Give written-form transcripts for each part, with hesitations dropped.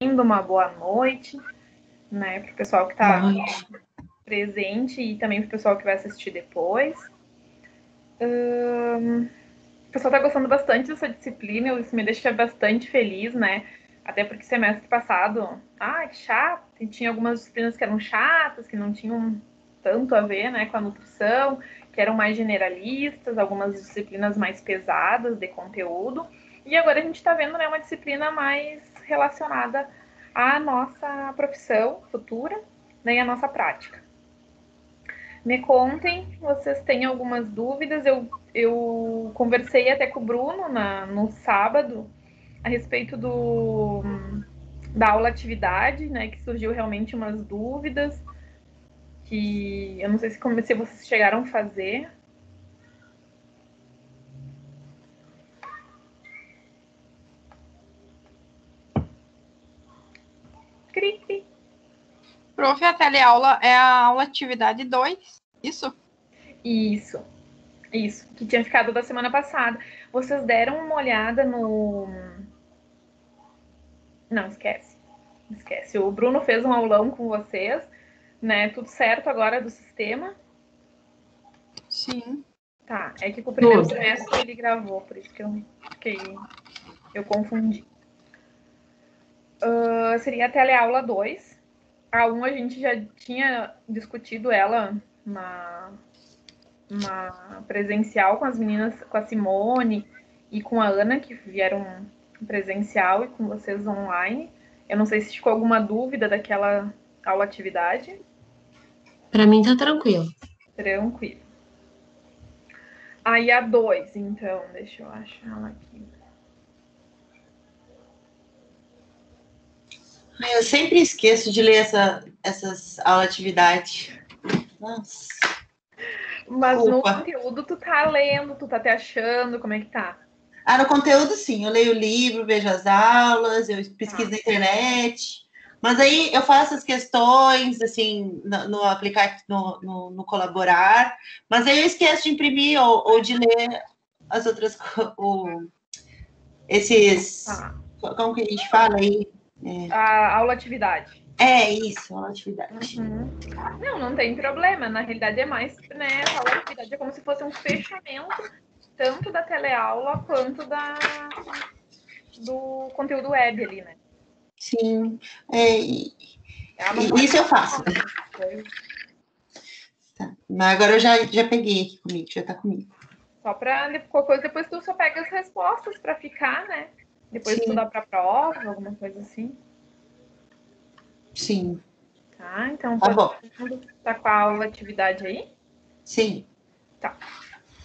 uma boa noite, né, para o pessoal que está presente e também para o pessoal que vai assistir depois. O pessoal está gostando bastante dessa disciplina, isso me deixa bastante feliz, né? Até porque semestre passado, que chato, tinha algumas disciplinas que eram chatas, que não tinham tanto a ver, né, com a nutrição, que eram mais generalistas, algumas disciplinas mais pesadas de conteúdo. E agora a gente está vendo, né, uma disciplina mais relacionada à nossa profissão futura, né, e à nossa prática. Me contem, vocês têm algumas dúvidas. Eu conversei até com o Bruno no sábado a respeito da aula atividade, né, que surgiu realmente umas dúvidas, que eu não sei se vocês chegaram a fazer. Cri. Prof, a teleaula é a aula atividade 2, isso? Isso, que tinha ficado da semana passada. Vocês deram uma olhada no... Não, esquece. O Bruno fez um aulão com vocês, né? Tudo certo agora do sistema? Sim. Tá, é que com o primeiro semestre ele gravou, por isso que eu confundi. Seria a teleaula 2. A 1 a gente já tinha discutido ela na presencial com as meninas, com a Simone e com a Ana, que vieram presencial, e com vocês online. Eu não sei se ficou alguma dúvida daquela aula atividade. Para mim tá tranquilo. Tranquilo. Aí a 2, então, deixa eu achar ela aqui. Eu sempre esqueço de ler essas aulas atividade. Nossa. Mas no conteúdo tu tá lendo, tu tá te achando, como é que tá? No conteúdo sim, eu leio o livro, vejo as aulas, eu pesquiso na internet, mas aí eu faço as questões, assim, no aplicativo, no Colaborar, mas aí eu esqueço de imprimir ou de ler as outras, como que a gente fala aí? A aula atividade. Isso, aula atividade. Uhum. Não tem problema, na realidade é mais, né, a aula atividade é como se fosse um fechamento tanto da teleaula quanto do conteúdo web ali, né? Sim, isso eu faço. Tá. Mas agora eu já peguei aqui comigo, já tá comigo. Só para qualquer coisa, depois tu só pega as respostas para ficar, né? Depois tu dá para prova, alguma coisa assim. Sim. Tá, então tá bom. Tá com a aula atividade aí? Sim. Tá.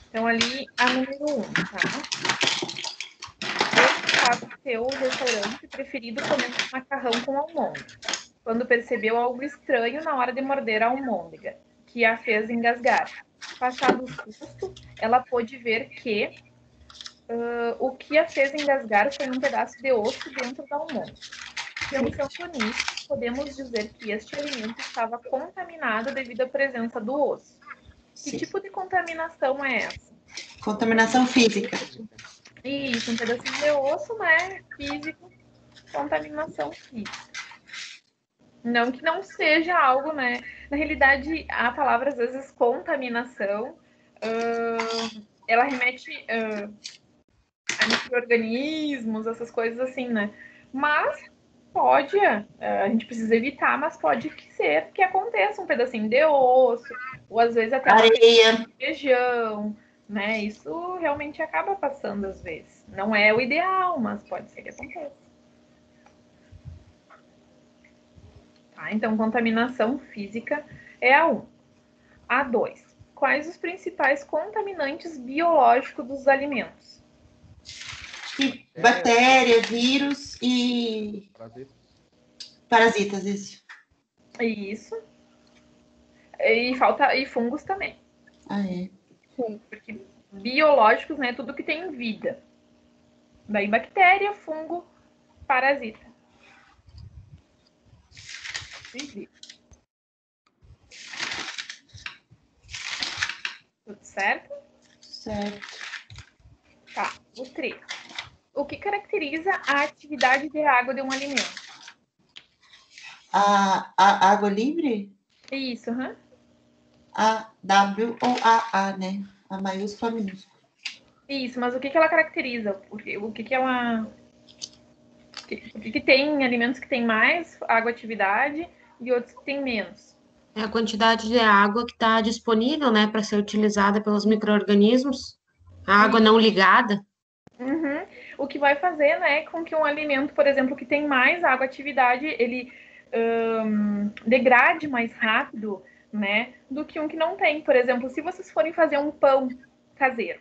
Então ali a número 1, tá? Qual o seu restaurante preferido comendo macarrão com almôndega? Quando percebeu algo estranho na hora de morder a almôndega, que a fez engasgar. Passado o susto, ela pôde ver que o que a fez engasgar foi um pedaço de osso dentro da almôndega. Pensando nisso, podemos dizer que este alimento estava contaminado devido à presença do osso. Que tipo de contaminação é essa? Contaminação física. Isso, um pedacinho de osso, né? Físico, contaminação física. Não que não seja algo, né? Na realidade, a palavra, às vezes, contaminação, ela remete a micro-organismos, essas coisas assim, né? Mas pode, a gente precisa evitar, mas pode ser que aconteça um pedacinho de osso, ou às vezes até areia, de feijão, né? Isso realmente acaba passando às vezes. Não é o ideal, mas pode ser que aconteça. Tá? Então, contaminação física é a 1. A 2. Quais os principais contaminantes biológicos dos alimentos? Bactéria, vírus e parasitas, isso. Isso. E fungos também. Porque biológicos, né? Tudo que tem vida. Daí bactéria, fungo, parasita. Tudo certo? Certo. Tá, o 3. O que caracteriza a atividade de água de um alimento? A água livre? Isso, aham. A-W ou A-A, né? A maiúscula, a minúscula. Isso, mas o que ela caracteriza? O que ela... Por que tem alimentos que têm mais água atividade e outros que têm menos? É a quantidade de água que está disponível, né, para ser utilizada pelos micro-organismos. A água não ligada. Uhum. O que vai fazer, né, com que um alimento, por exemplo, que tem mais água atividade, ele degrade mais rápido, né, do que um que não tem. Por exemplo, se vocês forem fazer um pão caseiro,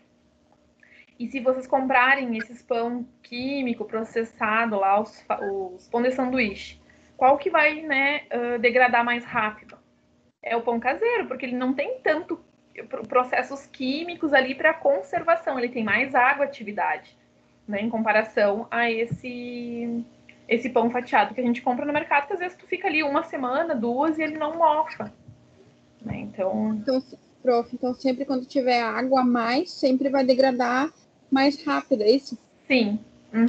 e se vocês comprarem esses pão químico processado lá, os pão de sanduíche, qual que vai, né, degradar mais rápido? É o pão caseiro, porque ele não tem tanto processos químicos ali para conservação, ele tem mais água atividade, né, em comparação a esse pão fatiado que a gente compra no mercado, que às vezes tu fica ali uma semana, duas e ele não mofa, né? Então, Prof, então sempre quando tiver água a mais, sempre vai degradar mais rápido, é isso? sim. Uhum.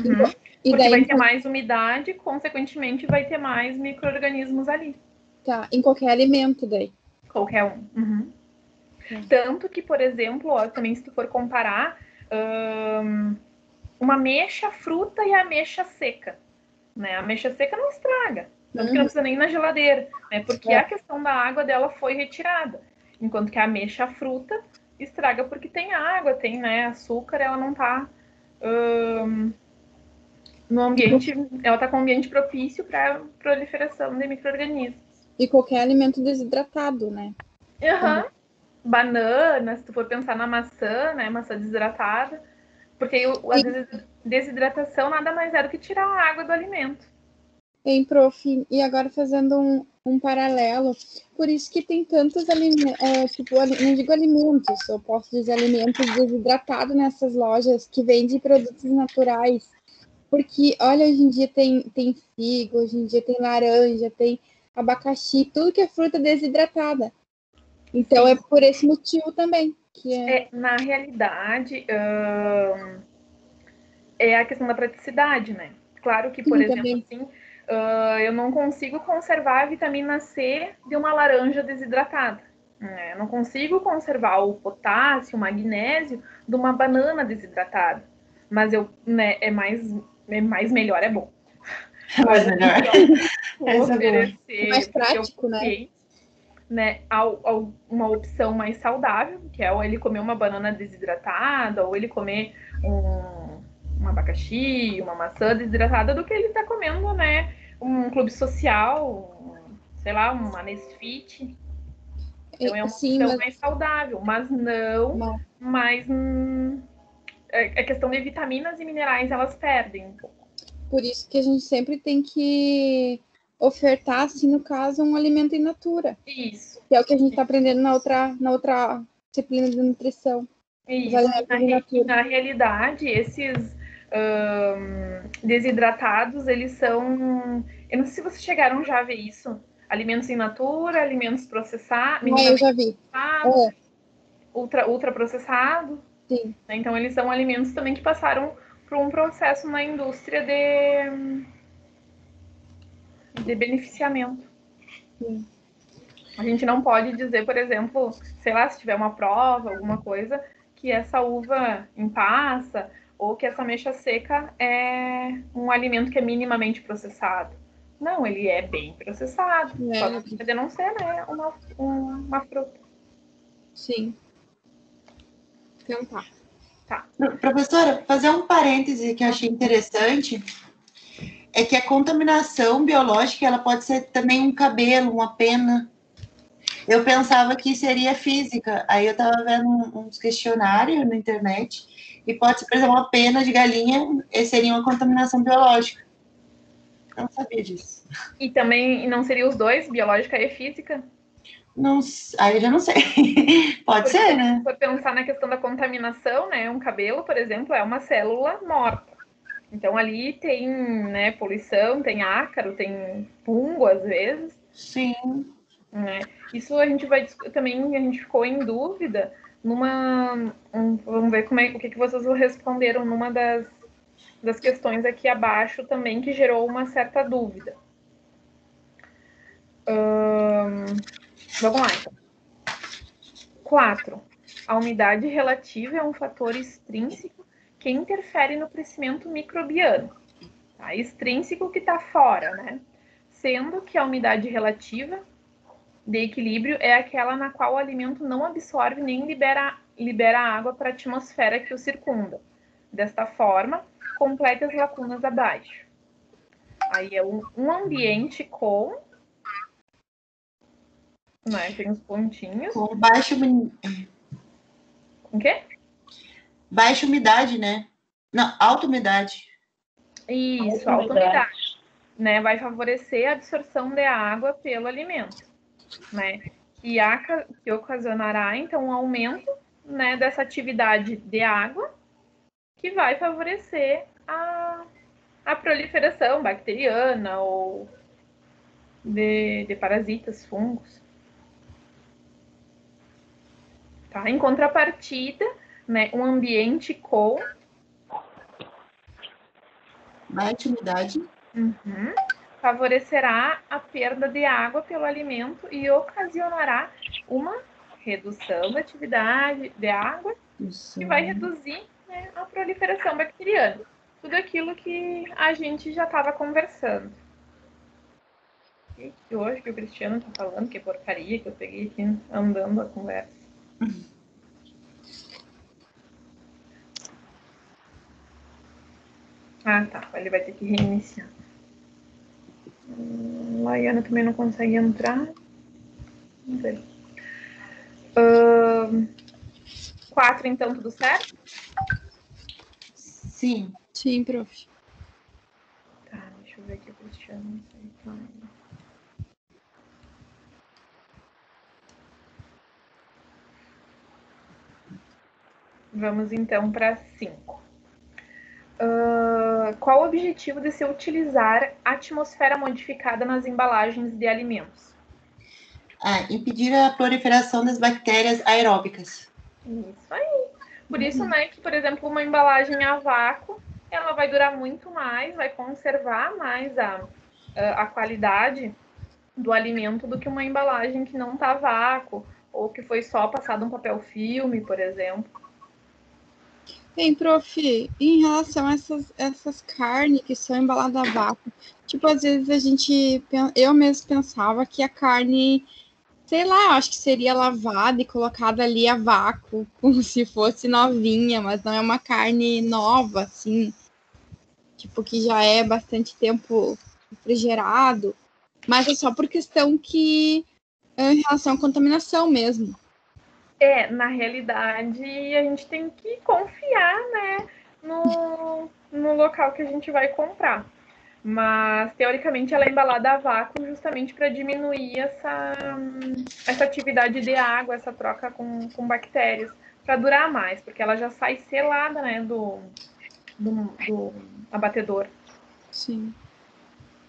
E Porque daí, vai ter mais umidade, consequentemente vai ter mais micro-organismos ali. Tá, em qualquer alimento daí. Qualquer um. Uhum. Tanto que, por exemplo, ó, também se tu for comparar uma ameixa fruta e a ameixa seca, né? A ameixa seca não estraga, tanto que não precisa nem ir na geladeira, né? Porque a questão da água dela foi retirada, enquanto que a ameixa fruta estraga porque tem água, tem, né, açúcar, ela não tá no ambiente, ela tá com um ambiente propício para proliferação de micro-organismos. E qualquer alimento desidratado, né? Uhum. Banana, se tu for pensar na maçã, né, maçã desidratada, porque a desidratação nada mais é do que tirar a água do alimento. Hein, prof, e agora fazendo um paralelo, por isso que tem tantos alimentos, tipo, não digo alimentos, eu posso dizer alimentos desidratados nessas lojas que vendem produtos naturais, porque, olha, hoje em dia tem figo, hoje em dia tem laranja, tem abacaxi, tudo que é fruta desidratada. Então, é por esse motivo também. Na realidade, é a questão da praticidade, né? Claro que, por exemplo, também. assim, eu não consigo conservar a vitamina C de uma laranja desidratada. Né? Eu não consigo conservar o potássio, o magnésio de uma banana desidratada. Mas né, é mais melhor, é bom. Mas melhor. Oferecer, é mais prático, né, uma opção mais saudável, que é ou ele comer uma banana desidratada, ou ele comer um abacaxi, uma maçã desidratada, do que ele tá comendo, né, um clube social, sei lá, uma Nesfit. Então é uma opção mais saudável, mas não mais... a questão de vitaminas e minerais, elas perdem um pouco. Por isso que a gente sempre tem que ofertar, assim, no caso, um alimento in natura. Isso. Que é o que a gente está aprendendo na outra disciplina de nutrição. Isso. Na realidade, esses desidratados, eles são... Eu não sei se vocês chegaram já a ver isso. Alimentos in natura, alimentos processados. Eu já vi. Ultraprocessado. Sim. Então, eles são alimentos também que passaram por um processo na indústria de beneficiamento. Sim. A gente não pode dizer, por exemplo, sei lá, se tiver uma prova, alguma coisa, que essa uva em passa ou que essa ameixa seca é um alimento que é minimamente processado. Não, ele é bem processado. Só que pode não ser, né, uma fruta. Sim. Então tá. Professora, fazer um parêntese que eu achei interessante é que a contaminação biológica ela pode ser também um cabelo, uma pena. Eu pensava que seria física. Aí eu estava vendo uns questionários na internet e pode ser, por exemplo, uma pena de galinha seria uma contaminação biológica. Eu não sabia disso. E também não seria os dois, biológica e física? Não, aí eu já não sei. Pode ser, né? Se for pensar na questão da contaminação, né? Um cabelo, por exemplo, é uma célula morta. Então, ali tem, né, poluição, tem ácaro, tem fungo, às vezes. Sim. Né? Isso a gente vai... Também a gente ficou em dúvida vamos ver o que vocês responderam numa das questões aqui abaixo também, que gerou uma certa dúvida. Vamos lá, então. 4. A umidade relativa é um fator extrínseco que interfere no crescimento microbiano. Tá? Extrínseco que está fora, né? Sendo que a umidade relativa de equilíbrio é aquela na qual o alimento não absorve nem libera água para a atmosfera que o circunda. Desta forma, complete as lacunas abaixo. Aí é um ambiente com... Né, tem os pontinhos. Com Com o quê? baixa umidade, né? Não, alta umidade. Isso, alta umidade. Né, vai favorecer a absorção de água pelo alimento, né? Que ocasionará, então, um aumento, né, dessa atividade de água, que vai favorecer a proliferação bacteriana ou de parasitas, fungos. Tá? Em contrapartida, né, um ambiente com Baixa umidade. Favorecerá a perda de água pelo alimento e ocasionará uma redução da atividade de água, que vai reduzir, né, a proliferação bacteriana. Tudo aquilo que a gente já estava conversando. E que hoje que o Cristiano está falando, que porcaria que eu peguei aqui andando a conversa. Ah, tá. Ele vai ter que reiniciar. Laiana também não consegue entrar. Vamos ver. 4, então, tudo certo? Sim. Sim, prof. Tá, deixa eu ver aqui o Cristiano. Vamos, então, para 5. Qual o objetivo de se utilizar a atmosfera modificada nas embalagens de alimentos? Impedir a proliferação das bactérias aeróbicas. Isso aí. Por isso, né, que, por exemplo, uma embalagem a vácuo, ela vai durar muito mais, vai conservar mais a qualidade do alimento do que uma embalagem que não está a vácuo, ou que foi só passado um papel filme, por exemplo. Bem, prof, em relação a essas carnes que são embaladas a vácuo, tipo, às vezes eu mesmo pensava que a carne, sei lá, acho que seria lavada e colocada ali a vácuo, como se fosse novinha, mas não é uma carne nova, assim, tipo, que já é bastante tempo refrigerado, mas é só por questão que, em relação à contaminação mesmo. Na realidade, a gente tem que confiar, né, no local que a gente vai comprar. Mas, teoricamente, ela é embalada a vácuo justamente para diminuir essa atividade de água, essa troca com bactérias, para durar mais, porque ela já sai selada, né, do abatedor. Sim.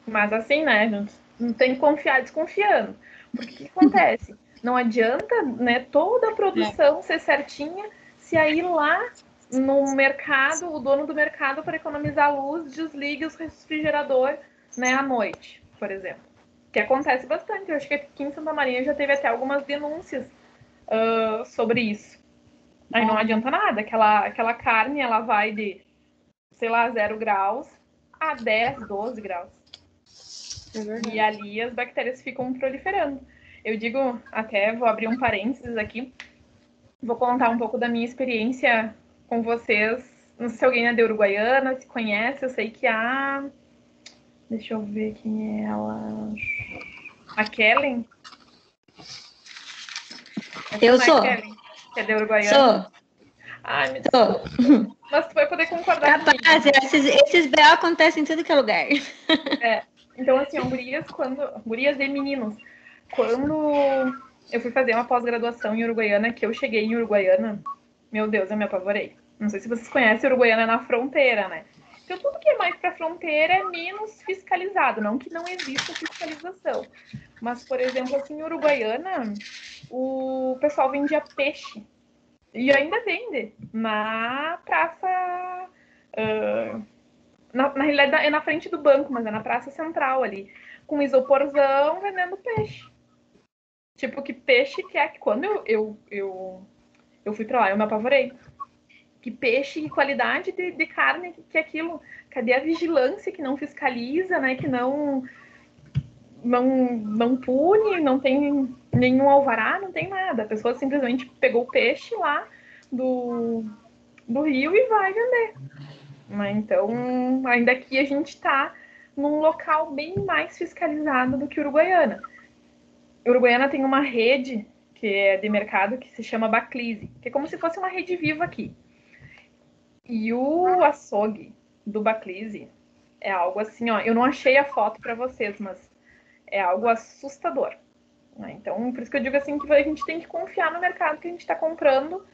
Mas assim, né, a gente não tem que confiar desconfiando. Porque o que acontece? Não adianta, né, toda a produção ser certinha se aí lá no mercado, o dono do mercado, para economizar luz, desliga os refrigerador, né, à noite, por exemplo. Que acontece bastante. Eu acho que aqui em Santa Maria já teve até algumas denúncias sobre isso. Aí não adianta nada. Aquela carne, ela vai de, sei lá, 0 graus a 10, 12 graus. E ali as bactérias ficam proliferando. Eu digo, até vou abrir um parênteses aqui, vou contar um pouco da minha experiência com vocês. Não sei se alguém é de Uruguaiana, se conhece, eu sei que deixa eu ver quem é ela. A Kellen? Eu sou. Kellen, que é de Uruguaiana? Sou. Ai, me desculpa. Mas tu vai poder concordar comigo. Capaz, esses BO acontecem em tudo que é lugar. Então, assim, gurias e meninos, quando eu fui fazer uma pós-graduação em Uruguaiana, que eu cheguei em Uruguaiana, meu Deus, eu me apavorei. Não sei se vocês conhecem, Uruguaiana é na fronteira, né? Então, tudo que é mais pra fronteira é menos fiscalizado, não que não exista fiscalização. Mas, por exemplo, assim, em Uruguaiana, o pessoal vendia peixe. E ainda vende na praça... Na realidade, é na frente do banco, mas é na Praça Central ali. Com isoporzão, vendendo peixe. Tipo, que peixe que é. Que quando eu fui pra lá, eu me apavorei. Que peixe, que qualidade de carne que é aquilo. Cadê a vigilância que não fiscaliza, né? Que não pune, não tem nenhum alvará, não tem nada. A pessoa simplesmente pegou o peixe lá do rio e vai vender. Então, ainda aqui a gente está num local bem mais fiscalizado do que Uruguaiana. Uruguaiana tem uma rede que é de mercado que se chama Baclise, que é como se fosse uma rede viva aqui. E o açougue do Baclise é algo assim, ó, eu não achei a foto para vocês, mas é algo assustador. Então, por isso que eu digo assim que a gente tem que confiar no mercado que a gente está comprando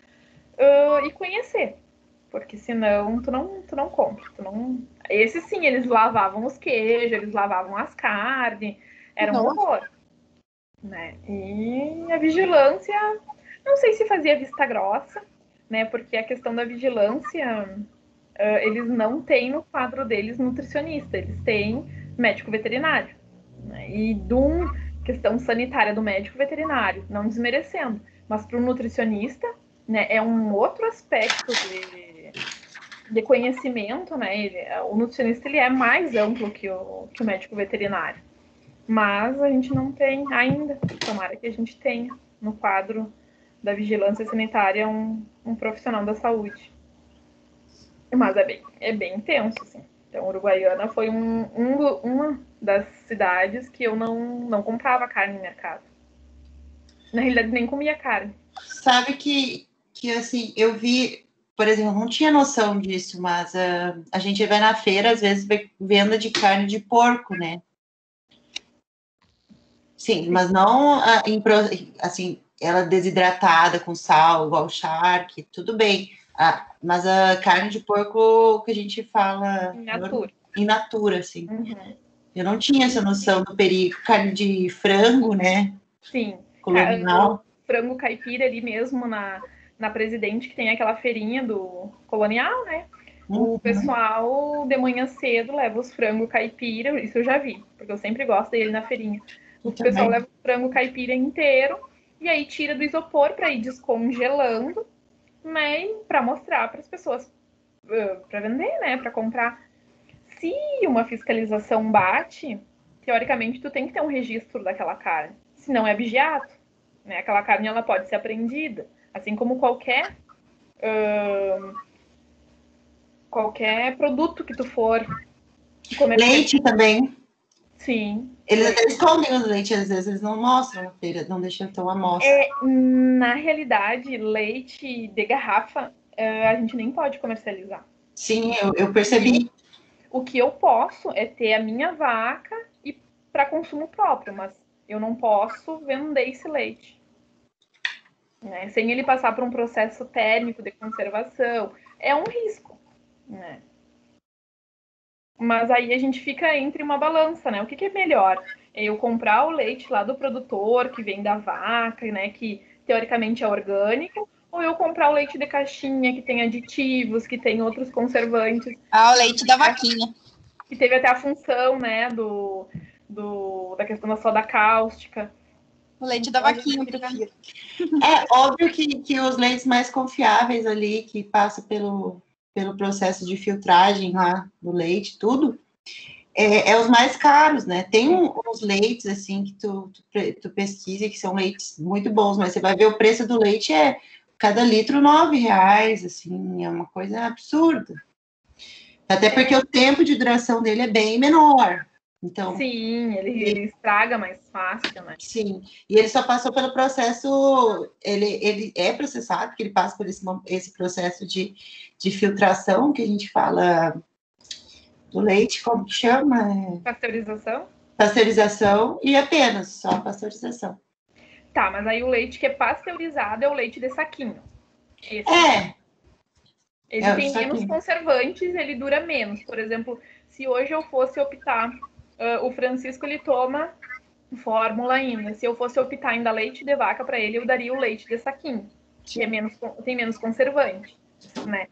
e conhecer. Porque senão tu não compra. Esse sim, eles lavavam os queijos, eles lavavam as carnes, era um horror. Né? E a vigilância, não sei se fazia vista grossa, né? Porque a questão da vigilância, eles não têm no quadro deles nutricionista, eles têm médico veterinário. Né? E questão sanitária do médico veterinário, não desmerecendo, mas para o nutricionista, né, é um outro aspecto de conhecimento, né? O nutricionista ele é mais amplo que o médico veterinário. Mas a gente não tem ainda, tomara que a gente tenha no quadro da vigilância sanitária um profissional da saúde. Mas é bem intenso, assim. Então, Uruguaiana foi uma das cidades que eu não comprava carne no mercado. Na realidade, nem comia carne. Sabe que assim, eu vi, por exemplo, não tinha noção disso, mas a gente vai na feira, às vezes, venda de carne de porco, né? Sim, mas não assim, ela desidratada com sal, igual o charque, tudo bem. Mas a carne de porco que a gente fala in natura, assim. Uhum. Eu não tinha essa noção do perigo. Carne de frango, né? Sim. Colonial. Frango caipira ali mesmo na Presidente, que tem aquela feirinha do colonial, né? Uhum. O pessoal de manhã cedo leva os frango caipira, isso eu já vi, porque eu sempre gosto dele na feirinha. O pessoal leva o frango caipira inteiro e aí tira do isopor para ir descongelando, né? Para mostrar para as pessoas, para vender, né? Para comprar. Se uma fiscalização bate, teoricamente tu tem que ter um registro daquela carne, senão é abigeato, né? Aquela carne ela pode ser apreendida, assim como qualquer produto que tu for comer. Leite também. Sim. Eles até escondem o leite, às vezes eles não mostram na feira, não deixam ter uma amostra. Na realidade, leite de garrafa a gente nem pode comercializar. Sim, eu percebi. O que eu posso é ter a minha vaca e para consumo próprio, mas eu não posso vender esse leite. Né? Sem ele passar por um processo térmico de conservação. É um risco. Né? Mas aí a gente fica entre uma balança, né? O que é melhor? É eu comprar o leite lá do produtor, que vem da vaca, né? Que teoricamente é orgânico, ou eu comprar o leite de caixinha, que tem aditivos, que tem outros conservantes. O leite da vaquinha. Que teve até a função, né, da questão da soda cáustica. O leite da vaquinha, eu prefiro. É óbvio que os leites mais confiáveis ali, que passa pelo processo de filtragem lá do leite, tudo, é os mais caros, né? Tem uns leites, assim, que tu pesquisa, que são leites muito bons, mas você vai ver o preço do leite cada litro R$9, assim, é uma coisa absurda. Até porque o tempo de duração dele é bem menor. Então, sim, ele estraga mais fácil, né? Sim, e ele só passou pelo processo, ele é processado, porque ele passa por esse processo de filtração, que a gente fala do leite, como que chama? Pasteurização? Pasteurização, e apenas, só pasteurização. Tá, mas aí o leite que é pasteurizado é o leite de saquinho. Esse. Ele tem menos conservantes, ele dura menos. Por exemplo, se hoje eu fosse optar, o Francisco ele toma fórmula ainda. Se eu fosse optar ainda leite de vaca para ele, eu daria o leite de saquinho, que tem menos conservante, né?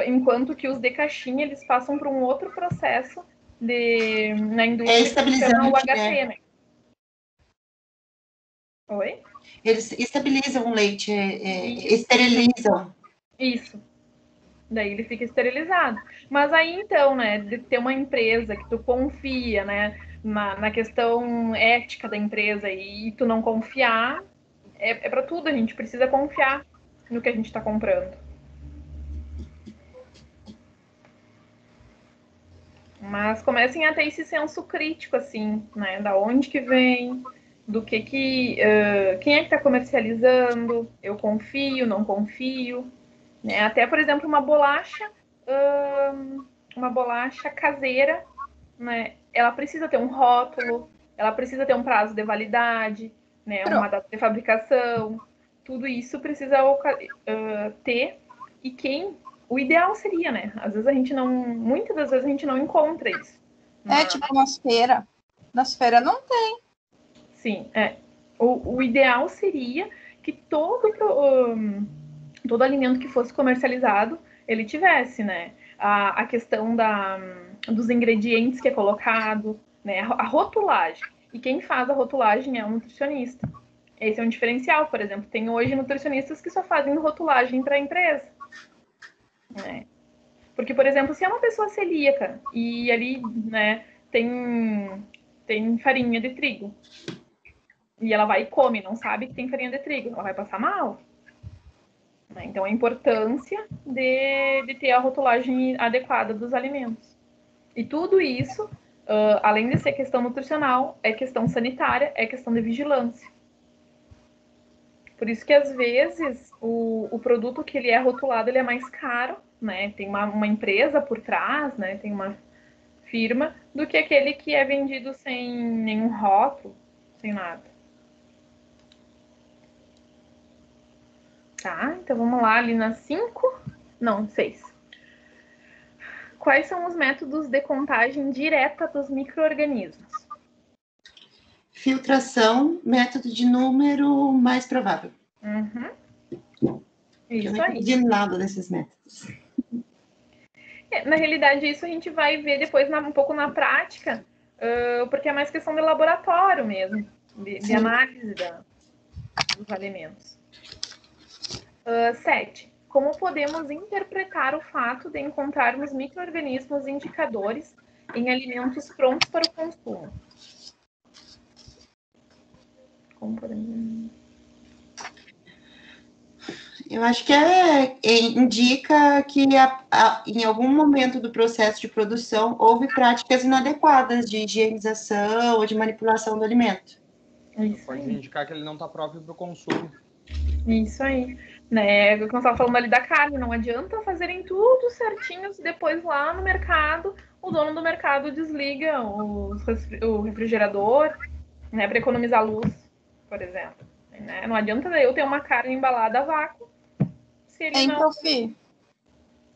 enquanto que os de caixinha, eles passam por um outro processo na indústria que se chama estabilizante, UHT, né? Oi? Eles estabilizam o leite, esterilizam. Isso. Daí ele fica esterilizado. Mas aí, então, né, de ter uma empresa que tu confia, né, na questão ética da empresa e tu não confiar, é para tudo, a gente precisa confiar no que a gente está comprando. Mas comecem a ter esse senso crítico, assim, né, da onde que vem, do quem é que está comercializando, eu confio, não confio, né? Até, por exemplo, uma bolacha caseira, né? Ela precisa ter um rótulo, ela precisa ter um prazo de validade, né? Uma data de fabricação, tudo isso precisa ter. E o ideal seria, né? Muitas das vezes a gente não encontra isso. Tipo nas feiras. Nas feiras não tem. Sim, o ideal seria que todo alimento que fosse comercializado, ele tivesse, né? A questão dos ingredientes que é colocado, né? A rotulagem. E quem faz a rotulagem é um nutricionista. Esse é um diferencial, por exemplo. Tem hoje nutricionistas que só fazem rotulagem para a empresa. Né? Porque, por exemplo, se é uma pessoa celíaca e ali, né, tem farinha de trigo, e ela vai e come, não sabe que tem farinha de trigo, ela vai passar mal. Então, a importância de ter a rotulagem adequada dos alimentos. E tudo isso, além de ser questão nutricional, é questão sanitária, é questão de vigilância. Por isso que, às vezes, o produto que ele é rotulado, ele é mais caro, né? Tem uma empresa por trás, né? Tem uma firma, do que aquele que é vendido sem nenhum rótulo, sem nada. Tá, então vamos lá, ali na 5. Não, 6. Quais são os métodos de contagem direta dos micro-organismos? Filtração, método de número mais provável. Isso eu não aí. entendi nada desses métodos. Na realidade, isso a gente vai ver depois um pouco na prática, porque é mais questão de laboratório mesmo, de análise dos alimentos. 7. Como podemos interpretar o fato de encontrarmos micro-organismos indicadores em alimentos prontos para o consumo? Como podemos... Eu acho que indica que em algum momento do processo de produção houve práticas inadequadas de higienização ou de manipulação do alimento. Pode indicar que ele não está próprio para o consumo. Isso aí. Né? Como eu estava falando ali da carne, não adianta fazerem tudo certinho se depois lá no mercado o dono do mercado desliga o refrigerador, né, para economizar luz, por exemplo. Né? Não adianta eu ter uma carne embalada a vácuo se ele não... Profi.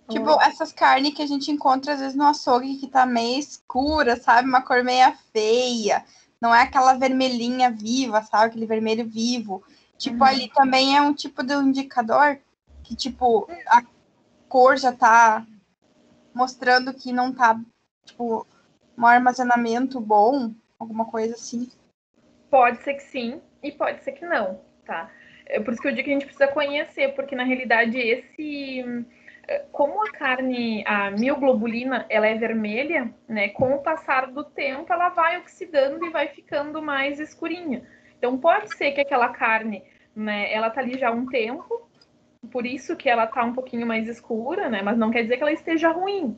Tipo, essas carnes que a gente encontra às vezes no açougue que tá meio escura, sabe? Uma cor meio feia. Não é aquela vermelhinha viva, sabe? Aquele vermelho vivo. Tipo, ali também é um tipo de indicador que, tipo, a cor já tá mostrando que não tá, tipo, um armazenamento bom, alguma coisa assim. Pode ser que sim e pode ser que não, tá? É por isso que eu digo que a gente precisa conhecer, porque na realidade como a carne, a mioglobulina, ela é vermelha, né? Com o passar do tempo, ela vai oxidando e vai ficando mais escurinha. Então, pode ser que aquela carne, né? Ela tá ali já há um tempo, por isso que ela tá um pouquinho mais escura, né? Mas não quer dizer que ela esteja ruim,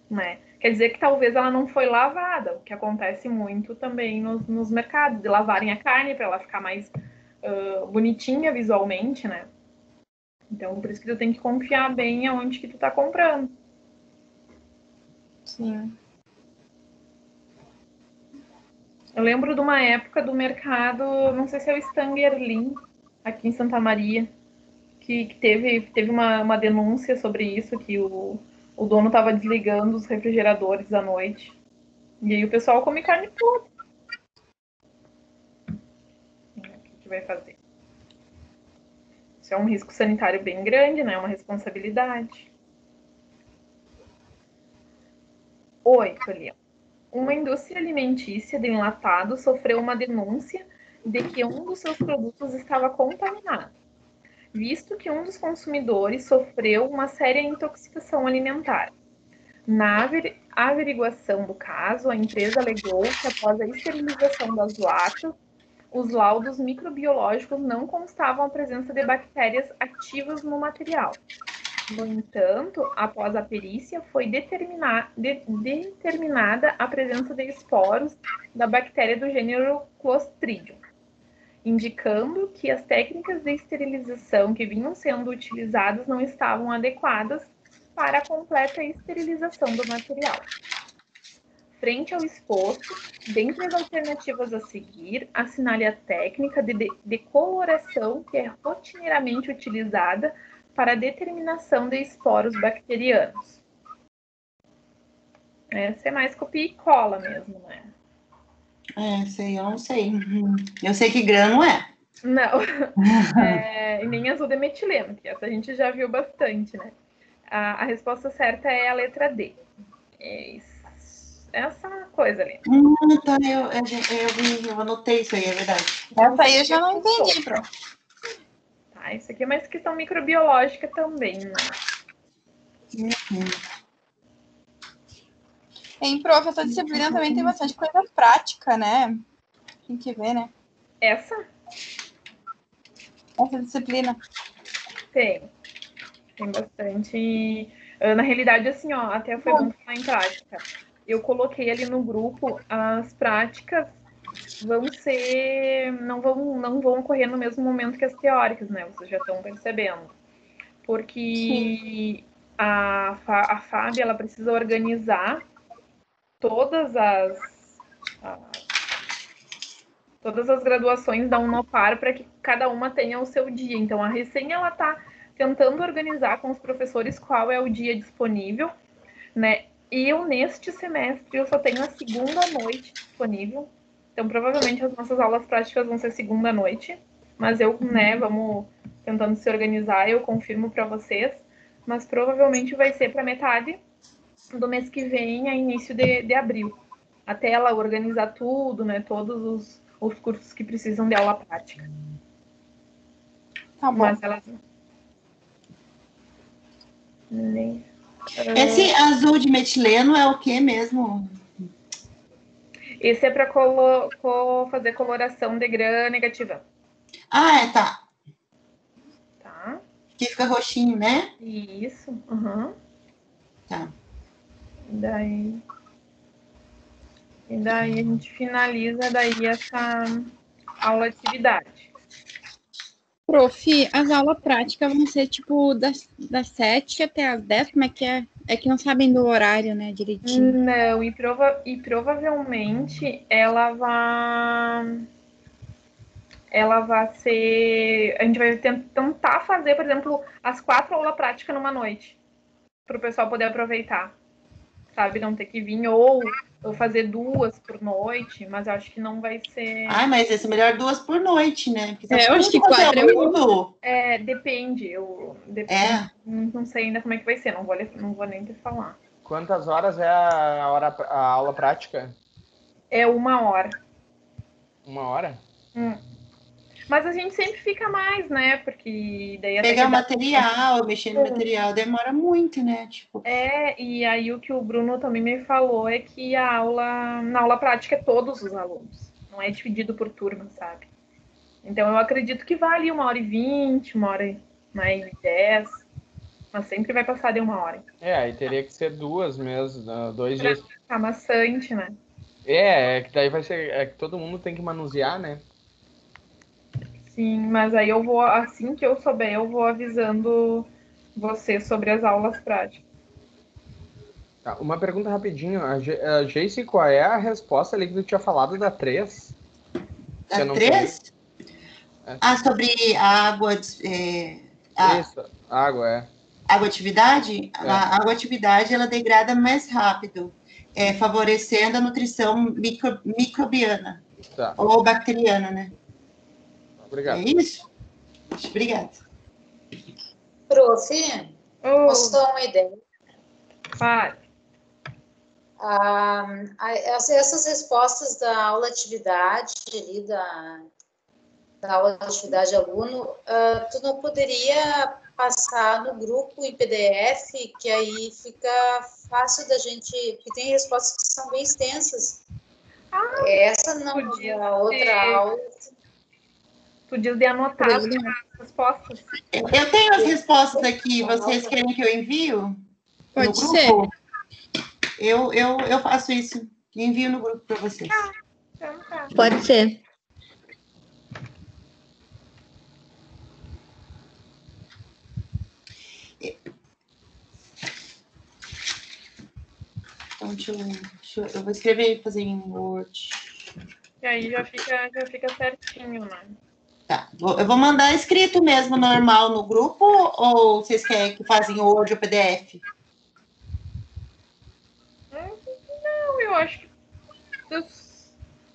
né? Quer dizer que talvez ela não foi lavada, o que acontece muito também nos mercados, de lavarem a carne para ela ficar mais bonitinha visualmente, né? Então, por isso que tu tem que confiar bem aonde que tu tá comprando. Sim. Eu lembro de uma época do mercado, não sei se é o Stangerlin, aqui em Santa Maria, que teve uma denúncia sobre isso, que o dono estava desligando os refrigeradores à noite. E aí o pessoal come carne toda. O que vai fazer? Isso é um risco sanitário bem grande, né? É uma responsabilidade. 8 ali. Uma indústria alimentícia de enlatado sofreu uma denúncia de que um dos seus produtos estava contaminado, visto que um dos consumidores sofreu uma séria intoxicação alimentar. Na averiguação do caso, a empresa alegou que após a esterilização das latas, os laudos microbiológicos não constavam a presença de bactérias ativas no material. No entanto, após a perícia, foi determinada a presença de esporos da bactéria do gênero Clostridium, indicando que as técnicas de esterilização que vinham sendo utilizadas não estavam adequadas para a completa esterilização do material. Frente ao exposto, dentre as alternativas a seguir, assinale a técnica de coloração que é rotineiramente utilizada para a determinação de esporos bacterianos. Essa é mais copia e cola mesmo, né? Sei, eu não sei. Eu sei que grano é. Não, e nem azul de metileno, que essa a gente já viu bastante, né? A resposta certa é a letra D. Essa coisa ali. Tá, eu anotei isso aí, é verdade. Essa aí eu já não entendi, Pro. Tá, isso aqui é uma questão microbiológica também, né? Em prof, essa disciplina também tem bastante coisa prática, né? Tem que ver, né? Essa disciplina. tem bastante. Na realidade, assim, ó, até foi bom falar em prática. Eu coloquei ali no grupo, as práticas não vão ocorrer no mesmo momento que as teóricas, né? Vocês já estão percebendo. Porque a FAB, ela precisa organizar todas as graduações da Unopar para que cada uma tenha o seu dia. Então, a Recém, ela está tentando organizar com os professores qual é o dia disponível, né? E eu, neste semestre, eu só tenho a segunda noite disponível. Então, provavelmente, as nossas aulas práticas vão ser segunda noite. Mas eu, né, vamos tentando se organizar, eu confirmo para vocês. Mas provavelmente vai ser para metade do mês que vem, a início de abril. Até ela organizar tudo, né? Todos os cursos que precisam de aula prática. Tá bom. Mas ela... Esse azul de metileno é o que mesmo? Esse é para fazer coloração de grã negativa. Tá. Tá. Que fica roxinho, né? Isso. Tá. E daí a gente finaliza daí essa aula atividade. Prof, as aulas práticas vão ser tipo das 7 até as 10, como é que é? É que não sabem do horário, né, direitinho. Não, e provavelmente ela vai ser... A gente vai tentar fazer, por exemplo, as 4 aulas práticas numa noite, para o pessoal poder aproveitar, sabe? Não ter que vir ou fazer 2 por noite, mas eu acho que não vai ser... Mas esse é melhor 2 por noite, né? Porque eu acho que 4 é muito. Depende. Não sei ainda como é que vai ser, não vou nem te falar. Quantas horas é a aula prática? É 1 hora. 1 hora? Mas a gente sempre fica mais, né? Porque daí até pegar material, mexer no material, demora muito, né? Tipo... e aí o que o Bruno também me falou é que na aula prática é todos os alunos. Não é dividido por turma, sabe? Então eu acredito que vale 1h20, 1h10, mas sempre vai passar de 1 hora. Aí teria que ser 2 mesmo, 2 dias. Tá maçante, né? Que daí vai ser... que todo mundo tem que manusear, né? Sim, mas aí eu vou, assim que eu souber, eu vou avisando você sobre as aulas práticas. Tá, uma pergunta rapidinho. A Jace, qual é a resposta ali que tu tinha falado da 3? Da 3? Sobre a água... Isso, água, Água-atividade? A água-atividade, ela degrada mais rápido, favorecendo a nutrição microbiana, ou bacteriana, né? Obrigado. É isso? Obrigada. Prof, posso dar uma ideia? Claro. Essas respostas da aula atividade, ali da aula de atividade aluno, tu não poderia passar no grupo em PDF, que aí fica fácil da gente, porque tem respostas que são bem extensas. Essa não, a outra aula. Tu diz de anotar as respostas. Eu tenho as respostas aqui, vocês querem que eu envio? Pode no ser. grupo? Eu faço isso, envio no grupo para vocês. Então tá. Pode ser. Então, eu vou escrever e fazer em Word. E aí já fica certinho, né? Tá, eu vou mandar escrito mesmo, normal, no grupo, ou vocês querem que façam em Word ou PDF? Não, eu acho que...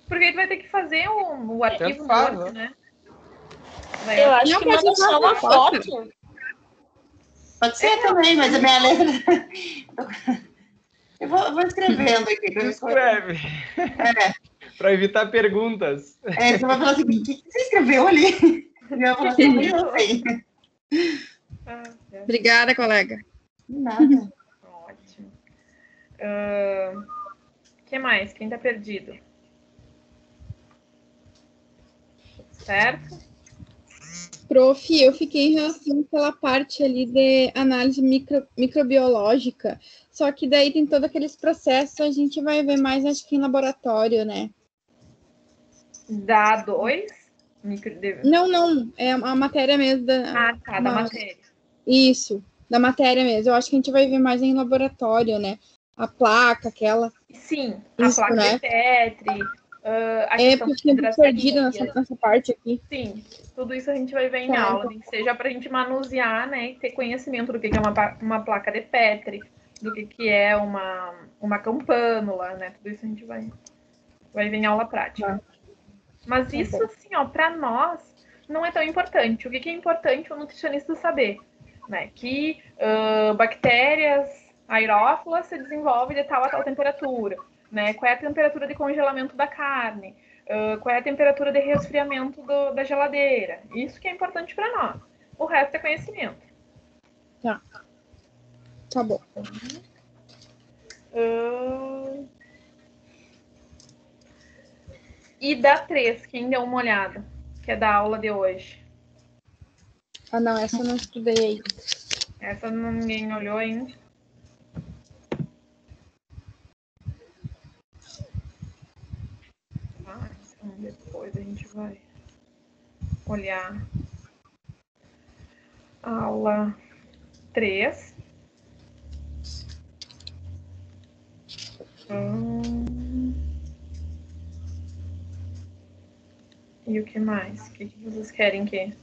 Porque tu vai ter que fazer o arquivo no Word, né? Eu acho que manda só uma foto. Pode ser também, mas a minha letra... Eu vou escrevendo aqui. Escreve. Para evitar perguntas. Você vai falar assim, o que você escreveu ali? Eu vou falar assim, eu sei. Obrigada, colega. De nada. Ótimo. O que mais? Quem tá perdido? Certo? Prof, eu fiquei em relação àquela parte ali de análise microbiológica, só que daí tem todos aqueles processos, a gente vai ver mais, acho que em laboratório, né? Da A2? Não, é a matéria mesmo. Da matéria. Isso, da matéria mesmo. Eu acho que a gente vai ver mais em laboratório, né? A placa, aquela. Sim, Isso, a placa né? de Petri, a É, questão porque eu tô perdida nessa parte aqui. Sim, tudo isso a gente vai ver em aula, nem que seja para a gente manusear, né, e ter conhecimento do que é uma placa de Petri, do que é uma campânula, né, tudo isso a gente vai ver em aula prática. Mas isso, assim, ó, para nós, não é tão importante. O que é importante o nutricionista saber, né, que bactérias aerófilas se desenvolvem de tal a tal temperatura, né, qual é a temperatura de congelamento da carne, qual é a temperatura de resfriamento da geladeira. Isso que é importante para nós. O resto é conhecimento. Tá bom. E da 3, quem deu uma olhada, que é da aula de hoje? Ah, não, essa eu não estudei ainda. Essa ninguém olhou ainda. Então depois a gente vai olhar a aula 3. E o que mais? O que vocês querem que...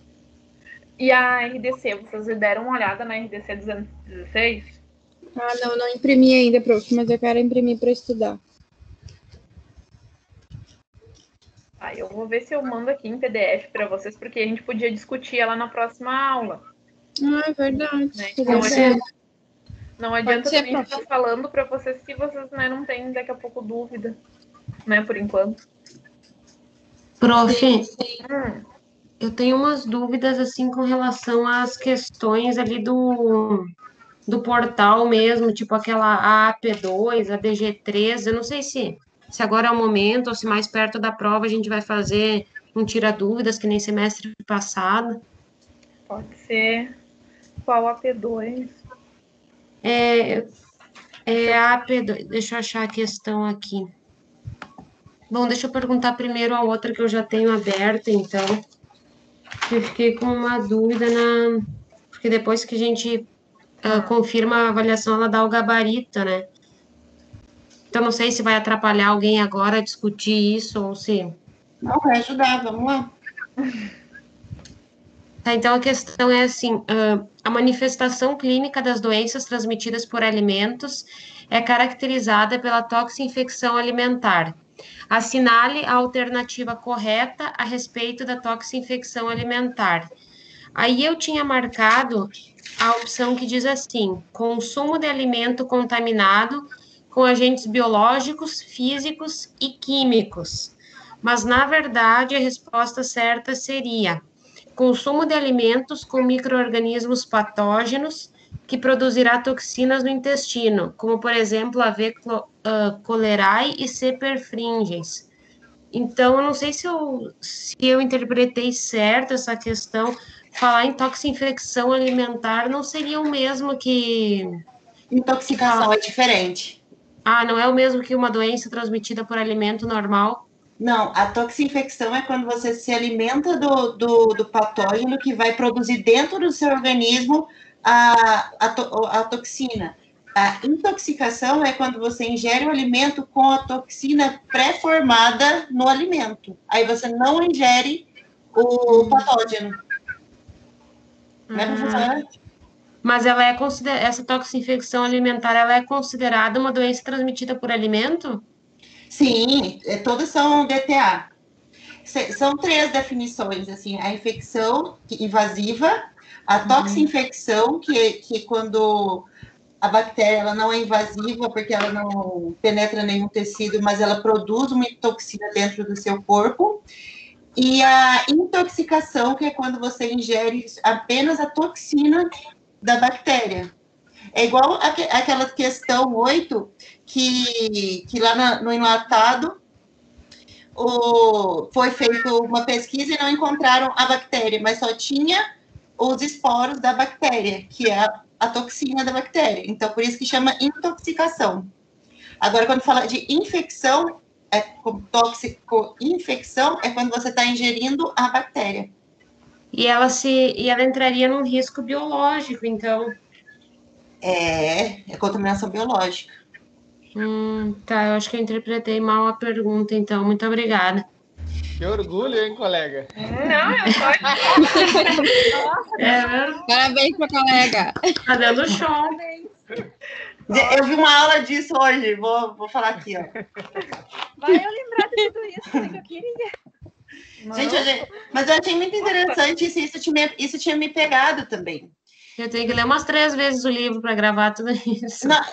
E a RDC, vocês deram uma olhada na RDC 216? Ah, não imprimi ainda, prof, mas eu quero imprimir para estudar. Eu vou ver se eu mando aqui em PDF para vocês, porque a gente podia discutir ela na próxima aula. Ah, é verdade. Né? Então, não adianta também ficar falando para vocês se vocês, né, não têm daqui a pouco dúvida, né, por enquanto. Prof, eu tenho umas dúvidas, assim, com relação às questões ali do portal mesmo, tipo aquela AP2, a DG3, eu não sei se agora é o momento, ou se mais perto da prova a gente vai fazer um tira-dúvidas, que nem semestre passado. Pode ser. Qual AP2? É a AP2, deixa eu achar a questão aqui. Bom, deixa eu perguntar primeiro a outra que eu já tenho aberta, então. Eu fiquei com uma dúvida porque depois que a gente confirma a avaliação, ela dá o gabarito, né? Então, não sei se vai atrapalhar alguém agora a discutir isso ou se... Não, vai ajudar, vamos lá. Tá, então, a questão é assim, a manifestação clínica das doenças transmitidas por alimentos é caracterizada pela toxinfecção alimentar. Assinale a alternativa correta a respeito da toxinfecção alimentar. Aí eu tinha marcado a opção que diz assim, consumo de alimento contaminado com agentes biológicos, físicos e químicos. Mas, na verdade, a resposta certa seria consumo de alimentos com micro-organismos patógenos que produzirá toxinas no intestino, como, por exemplo, a V. cholerae e C. perfringens. Então, eu não sei se eu interpretei certo essa questão. Falar em toxinfecção alimentar não seria o mesmo que... Intoxicação é diferente. Ah, não é o mesmo que uma doença transmitida por alimento normal? Não, a toxinfecção é quando você se alimenta do patógeno que vai produzir dentro do seu organismo a toxina. A intoxicação é quando você ingere o alimento com a toxina pré-formada no alimento. Aí você não ingere o patógeno. Não é pra funcionar? Mas ela essa toxinfecção alimentar, ela é considerada uma doença transmitida por alimento? Sim, todas são DTA. São 3 definições, assim, a infecção invasiva, a toxinfecção, que é quando a bactéria ela não é invasiva, porque ela não penetra nenhum tecido, mas ela produz uma toxina dentro do seu corpo, e a intoxicação, que é quando você ingere apenas a toxina da bactéria. É igual aquela questão 8, que lá no enlatado foi feita uma pesquisa e não encontraram a bactéria, mas só tinha os esporos da bactéria, que é a toxina da bactéria. Então, por isso que chama intoxicação. Agora, quando fala de infecção, infecção é quando você está ingerindo a bactéria. E ela entraria num risco biológico, então... É contaminação biológica. Tá, eu acho que eu interpretei mal a pergunta, então. Muito obrigada. Que orgulho, hein, colega? Não, eu tô aqui. Parabéns pro colega. Tá dando show. Eu vi uma aula disso hoje, vou falar aqui, ó. Vai eu lembrar de tudo isso que eu queria. Gente, mas eu achei muito interessante isso tinha me pegado também. Eu tenho que ler umas 3 vezes o livro para gravar tudo isso. Não,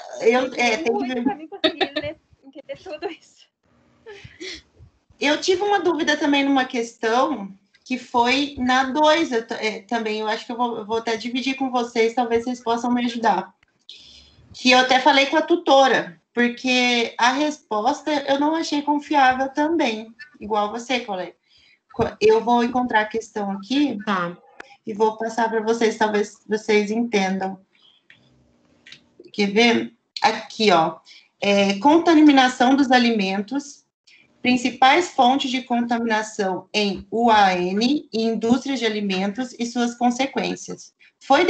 Muito para mim conseguir entender tudo isso. Eu tive uma dúvida também numa questão que foi na 2 também. Eu acho que eu vou até dividir com vocês, talvez vocês possam me ajudar. Que eu até falei com a tutora, porque a resposta eu não achei confiável também, igual você, colega. Eu vou encontrar a questão aqui. Tá. E vou passar para vocês, talvez vocês entendam. Quer ver? Aqui, ó. Contaminação dos alimentos, principais fontes de contaminação em UAN e indústrias de alimentos e suas consequências. Foi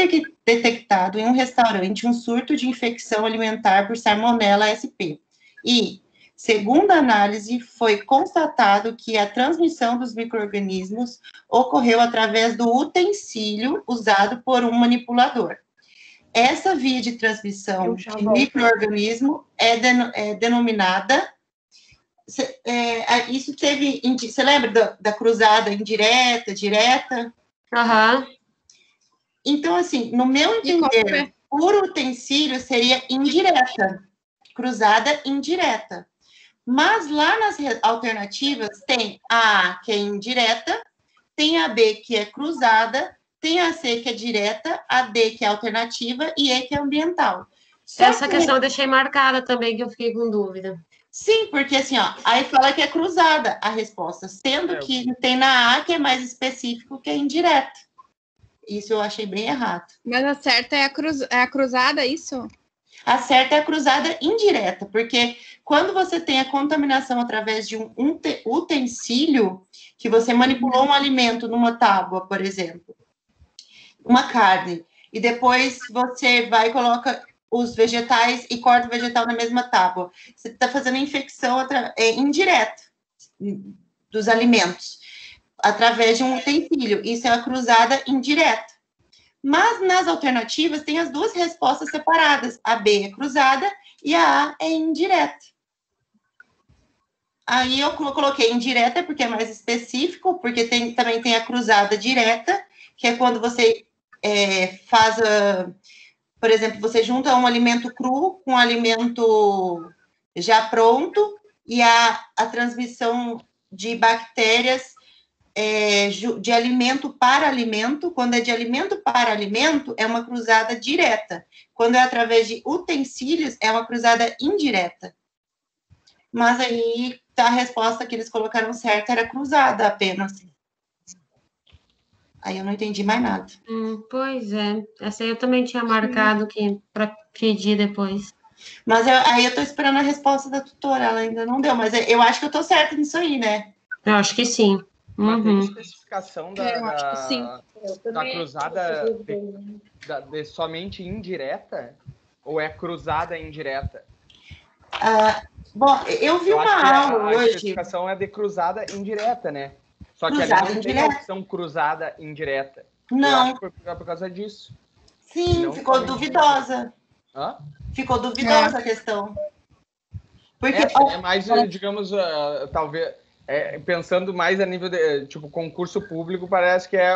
detectado em um restaurante um surto de infecção alimentar por Salmonella SP. E, segundo a análise, foi constatado que a transmissão dos micro-organismos ocorreu através do utensílio usado por um manipulador. Essa via de transmissão de micro-organismo é denominada... isso teve... Você lembra da cruzada indireta, direta? Aham. Então, assim, no meu entender, por utensílio seria indireta. Cruzada indireta. Mas lá nas alternativas tem a A, que é indireta, tem a B, que é cruzada, tem a C, que é direta, a D, que é alternativa, e E, que é ambiental. Essa questão eu deixei marcada também, que eu fiquei com dúvida. Sim, porque assim, ó, aí fala que é cruzada a resposta, sendo que tem na A, que é mais específico, que é indireta. Isso eu achei bem errado. Mas a certa é a cruzada, isso? A certa é a cruzada indireta, porque quando você tem a contaminação através de um utensílio, que você manipulou um alimento numa tábua, por exemplo, uma carne, e depois você vai e coloca os vegetais e corta o vegetal na mesma tábua. Você está fazendo infecção indireta dos alimentos, através de um utensílio. Isso é a cruzada indireta. Mas nas alternativas tem as 2 respostas separadas. A B é cruzada e a A é indireta. Aí eu coloquei indireta porque é mais específico, porque também tem a cruzada direta, que é quando você faz, por exemplo, você junta um alimento cru com um alimento já pronto, e a transmissão de bactérias de alimento para alimento. Quando é de alimento para alimento, é uma cruzada direta. Quando é através de utensílios, é uma cruzada indireta. Mas aí a resposta que eles colocaram certa era cruzada apenas. Aí eu não entendi mais nada. Pois é. Essa aí eu também tinha marcado para pedir depois. Mas aí eu tô esperando a resposta da tutora, ela ainda não deu, mas eu acho que eu tô certa nisso aí, né? Eu acho que sim. Mas tem especificação Eu acho que sim. da cruzada de somente indireta? Ou é cruzada indireta? Bom, eu vi uma aula hoje. A especificação é de cruzada indireta, né? Só que ali não tem a opção cruzada indireta. Não. Eu acho que foi por causa disso. Sim, não ficou duvidosa. Hã? Ficou duvidosa a questão. Porque é mais, digamos, talvez, pensando mais a nível de, tipo, concurso público, parece que é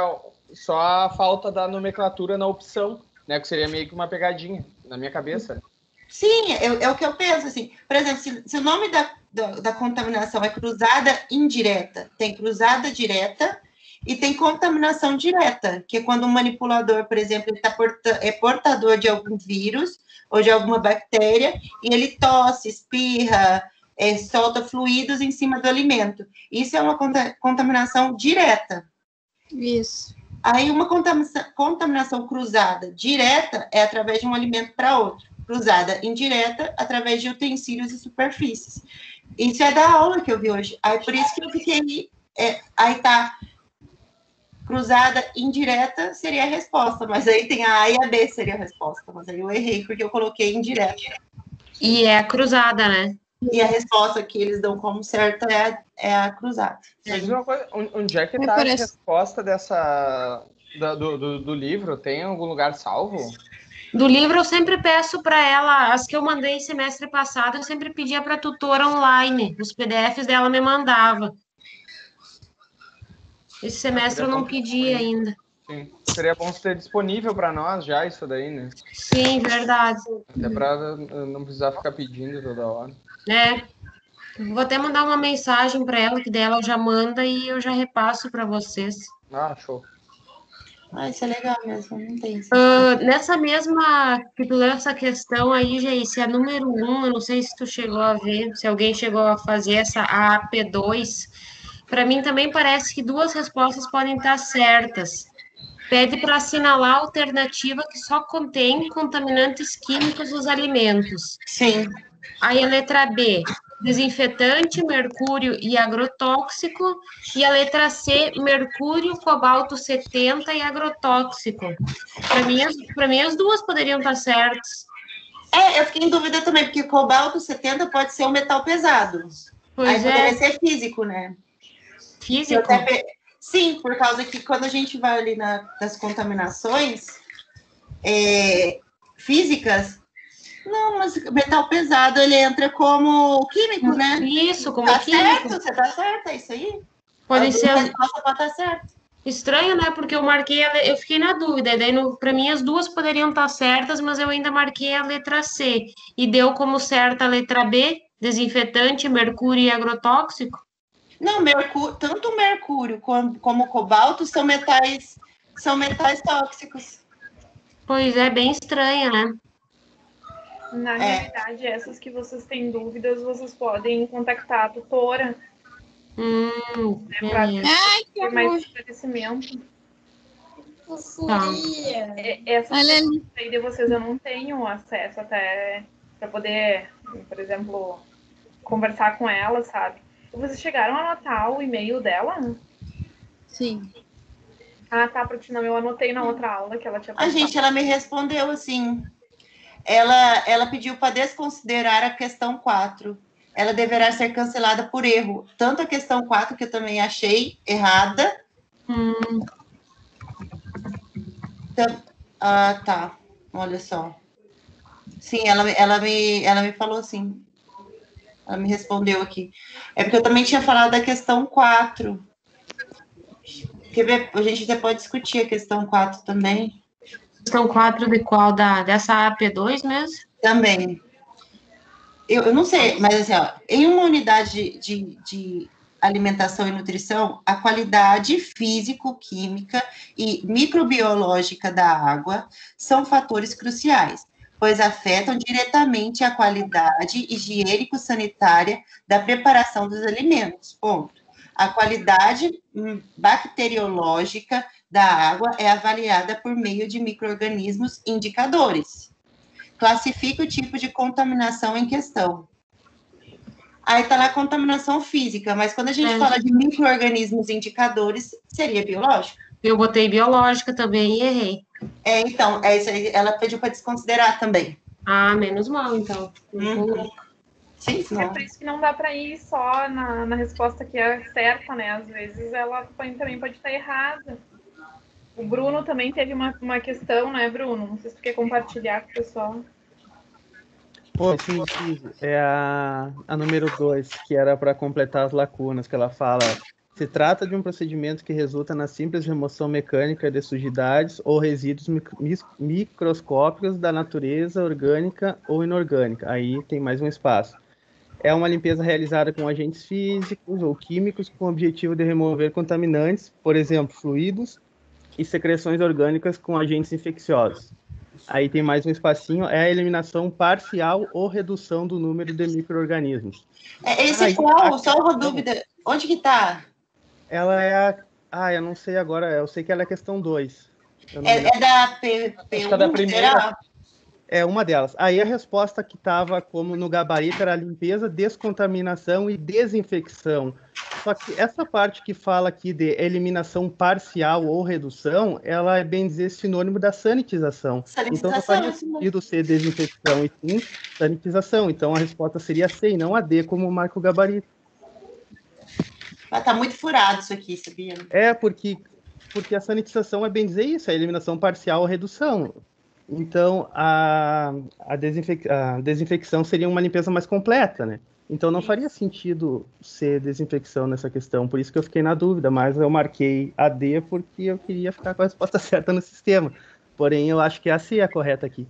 só a falta da nomenclatura na opção, né? Que seria meio que uma pegadinha, na minha cabeça. Sim, é o que eu penso, assim. Por exemplo, se o nome da contaminação é cruzada indireta, tem cruzada direta e tem contaminação direta, que é quando um manipulador, por exemplo, ele é portador de algum vírus ou de alguma bactéria, e ele tosse, espirra, solta fluidos em cima do alimento. Isso é uma contaminação direta. Isso. Aí uma contaminação cruzada direta é através de um alimento para outro. Cruzada indireta através de utensílios e superfícies. Isso é da aula que eu vi hoje. Aí por isso que eu fiquei... aí tá... Cruzada indireta seria a resposta, mas aí tem a A e a B seria a resposta, mas aí eu errei porque eu coloquei indireta. E é a cruzada, né? E a resposta que eles dão como certa é a cruzada. Mas uma coisa, onde é que está a resposta do livro? Tem algum lugar salvo? Do livro eu sempre peço para ela, as que eu mandei semestre passado, eu sempre pedia para a tutora online, os PDFs dela me mandava. Esse semestre eu não pedi ainda. Sim. Seria bom ter disponível para nós já isso daí, né? Sim, verdade. Até para não precisar ficar pedindo toda hora. Vou até mandar uma mensagem para ela, que dela já manda e eu já repasso para vocês. Show. Isso é legal mesmo, não tem isso. Nessa mesma, que tu leu essa questão aí, Geice, a número 1, eu não sei se tu chegou a ver, se alguém chegou a fazer essa AP2, para mim também parece que duas respostas podem estar certas. Pede para assinalar a alternativa que só contém contaminantes químicos dos alimentos. Sim. Aí a letra B, desinfetante, mercúrio e agrotóxico. E a letra C, mercúrio, cobalto 70 e agrotóxico. Para mim, as duas poderiam estar certas. Eu fiquei em dúvida também, porque cobalto 70 pode ser um metal pesado. Aí poderia ser físico, né? Físico? Sim, por causa que quando a gente vai ali nas contaminações físicas, não, mas metal pesado, ele entra como químico, né? Isso, como químico. Certo, você tá certa, é isso aí? Pode ser. A resposta pode estar certa. Estranho, né? Porque eu marquei, eu fiquei na dúvida, daí para mim as duas poderiam estar certas, mas eu ainda marquei a letra C, e deu como certa a letra B, desinfetante, mercúrio e agrotóxico? Não, tanto o mercúrio como o cobalto são metais tóxicos. Pois é, bem estranha, né? Na realidade, essas que vocês têm dúvidas, vocês podem contactar a tutora. Para ter mais esclarecimento. Essa aí de vocês eu não tenho acesso até para poder, por exemplo, conversar com ela, sabe? Vocês chegaram a anotar o e-mail dela? Sim. Tá, porque não, eu anotei na outra aula que ela tinha passado. Gente, ela me respondeu assim. Ela pediu para desconsiderar a questão 4. Ela deverá ser cancelada por erro. Tanto a questão 4, que eu também achei errada. Então, tá. Olha só. Sim, ela me falou assim. Ela me respondeu aqui. É porque eu também tinha falado da questão 4. Quer ver? A gente até pode discutir a questão 4 também. Questão 4 de qual? Dessa AP2 mesmo? Também. eu não sei, mas assim, ó, em uma unidade de alimentação e nutrição, a qualidade físico-química e microbiológica da água são fatores cruciais, pois afetam diretamente a qualidade higiênico-sanitária da preparação dos alimentos. Ponto. A qualidade bacteriológica da água é avaliada por meio de micro-organismos indicadores. Classifica o tipo de contaminação em questão. Aí está lá a contaminação física, mas quando a gente fala de micro-organismos indicadores, seria biológico? Eu botei biológica também e errei. Então, é isso aí, ela pediu para desconsiderar também. Ah, menos mal, então. Sim, É por isso que não dá para ir só na resposta que é certa, né? Às vezes ela também pode estar errada. O Bruno também teve uma questão, né, Bruno? Não sei se tu quer compartilhar com o pessoal. Pô, sim, é a número 2, que era para completar as lacunas, que ela fala: se trata de um procedimento que resulta na simples remoção mecânica de sujidades ou resíduos microscópicos da natureza orgânica ou inorgânica. Aí tem mais um espaço. É uma limpeza realizada com agentes físicos ou químicos com o objetivo de remover contaminantes, por exemplo, fluidos e secreções orgânicas com agentes infecciosos. Aí tem mais um espacinho, é a eliminação parcial ou redução do número de micro-organismos. Esse qual? Só uma dúvida. Onde que tá? Ela é eu não sei agora, eu sei que ela é questão 2. É da P1, da primeira. É uma delas. Aí a resposta que estava como no gabarito era limpeza, descontaminação e desinfecção. Só que essa parte que fala aqui de eliminação parcial ou redução, ela é, bem dizer, sinônimo da sanitização. Então não faria sentido ser desinfecção e sim sanitização. Então a resposta seria C e não a D, como marca o gabarito. Mas tá muito furado isso aqui, sabia? Porque a sanitização é, bem dizer, isso, é eliminação parcial ou redução. Então, a desinfecção seria uma limpeza mais completa, né? Então, não faria sentido ser desinfecção nessa questão. Por isso que eu fiquei na dúvida, mas eu marquei a D porque eu queria ficar com a resposta certa no sistema. Porém, eu acho que a C é a correta aqui.